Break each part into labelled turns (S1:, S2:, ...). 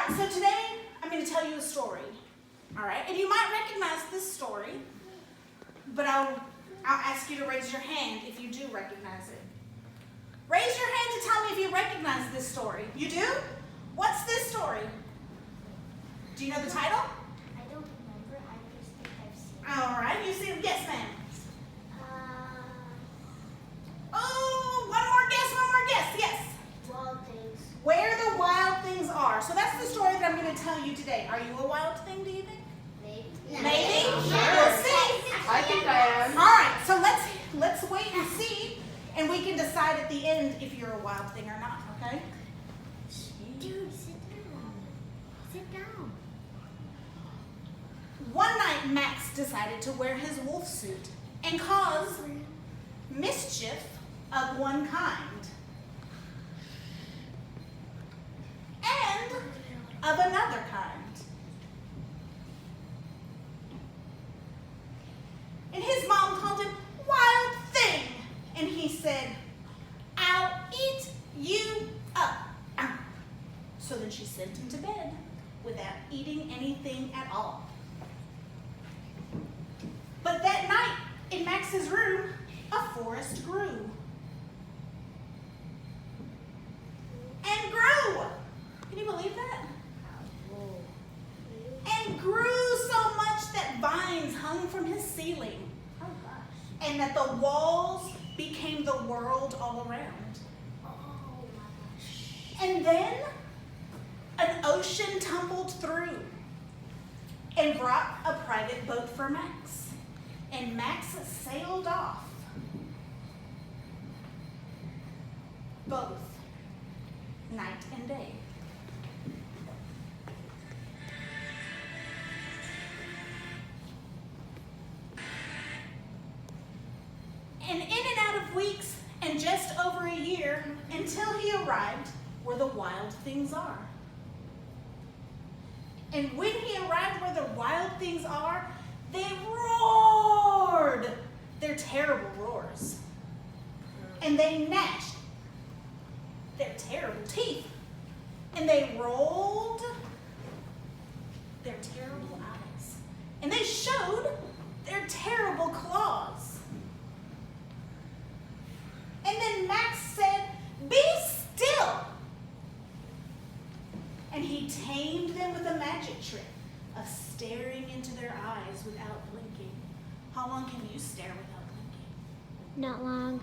S1: right, so today I'm going to tell you a story. All right, and you might recognize this story, but I'll ask you to raise your hand if you do recognize it. Raise your hand to tell me if you recognize this story. You do? What's this story? Do you know the title?
S2: I don't remember. I just think I've seen it.
S1: All right, you see it? Yes, ma'am. Oh, one more guess. Yes.
S2: Wild things.
S1: Where the wild things are. So that's the story that I'm going to tell you today. Are you a wild thing, do you think?
S2: Maybe.
S1: Maybe?
S2: Sure.
S1: We'll see.
S3: I think I am.
S1: All right, so let's wait and see, and we can decide at the end if you're a wild thing or not, okay?
S2: Dude, sit down. Sit down.
S1: One night, Max decided to wear his wolf suit and cause mischief of one kind and of another kind. And his mom called him Wild Thing, and he said, "I'll eat you up." So then she sent him to bed without eating anything at all. But that night, in Max's room, a forest grew. And grew. Can you believe that? And grew so much that vines hung from his ceiling,
S2: Oh gosh.
S1: and that the walls became the world all around.
S2: Oh my gosh.
S1: And then an ocean tumbled through and brought a private boat for Max. And Max sailed off. Both night and day. And in and out of weeks and just over a year until he arrived where the wild things are. And when he arrived where the wild things are, they roared their terrible roars. And they gnashed their terrible teeth. And they rolled their terrible eyes. And they showed their terrible claws. And then Max said, "Be still." And he tamed them with a magic trick of staring into their eyes without blinking. How long can you stare without blinking?
S2: Not long.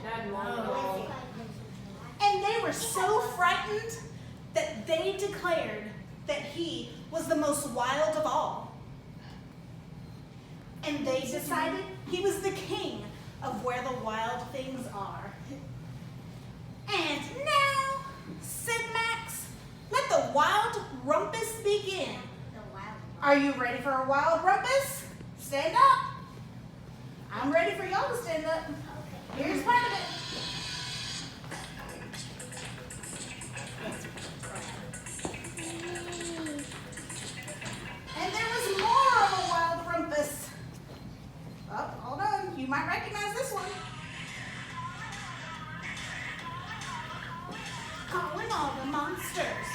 S3: Not long at all.
S1: And they were so frightened that they declared that he was the most wild of all. And they decided he was the king of where the wild things are. And now, said Max, let the wild rumpus begin.
S2: The wild.
S1: Are you ready for a wild rumpus? Stand up. I'm ready for y'all to stand up.
S2: Okay.
S1: Here's part of it. And there was more of a wild rumpus. Oh, hold on. You might recognize this one. Calling all the monsters.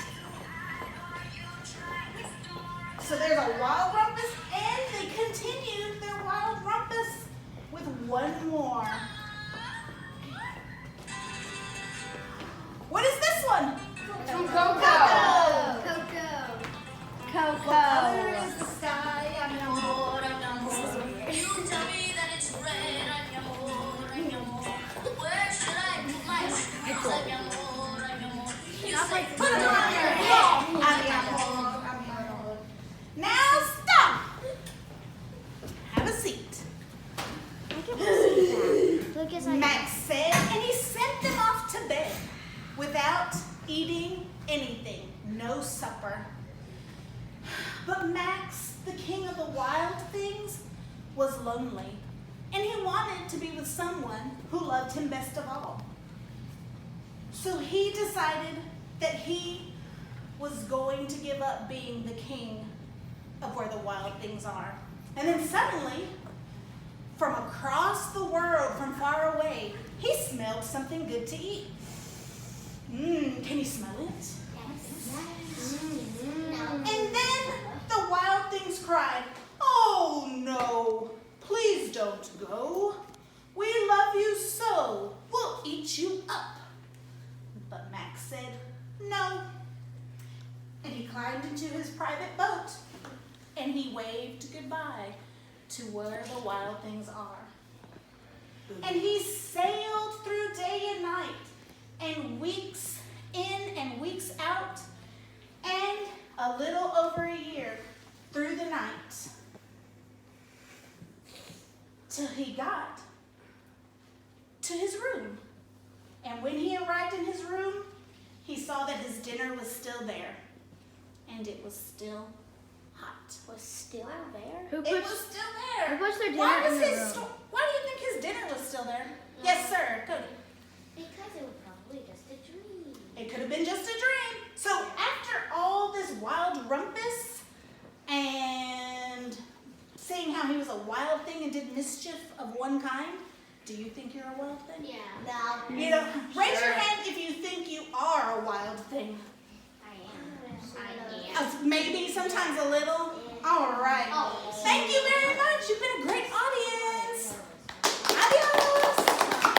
S1: So there's a wild rumpus, and they continued their wild rumpus with one more. What is this one?
S3: From Coco.
S2: Coco.
S1: What color is the sky? I'm your amor, I'm your amor.
S4: You tell me that it's red, I'm your amor, I'm your amor. Where should I put my shoes? I'm your amor, I'm your amor. You say,
S1: Put them on your head. I'm your amor, I'm your amor. Now stop. Have a seat.
S2: Lucas,
S1: Max said, and he sent them off to bed without eating anything. No supper. But Max, the king of the wild things, was lonely, and he wanted to be with someone who loved him best of all. So he decided that he was going to give up being the king of where the wild things are. And then suddenly, from across the world, from far away, he smelled something good to eat. Can you smell it?
S2: Yes.
S1: Mm-hmm. cried, "Oh no, please don't go. We love you so, we'll eat you up." But Max said, "No." And he climbed into his private boat and he waved goodbye to where the wild things are. And he sailed through day and night, and weeks in and weeks out, and a little over a year through the night, till he got to his room. And when he arrived in his room, he saw that his dinner was still there, and it was still hot.
S2: Was still there?
S3: Who
S1: It was
S3: puts
S1: still there.
S3: who puts their
S1: Why
S3: dinner
S1: was
S3: in the
S1: his
S3: room?
S1: Why do you think his dinner was still there? Yes, sir, Cody.
S2: Because it was probably just a dream.
S1: It could have been just a dream. So after all this wild rumpus and seeing how he was a wild thing and did mischief of one kind, do you think you're a wild thing?
S2: Yeah. No.
S1: You know, raise your
S3: Sure.
S1: hand if you think you are a wild thing.
S2: I am.
S1: Maybe sometimes a little,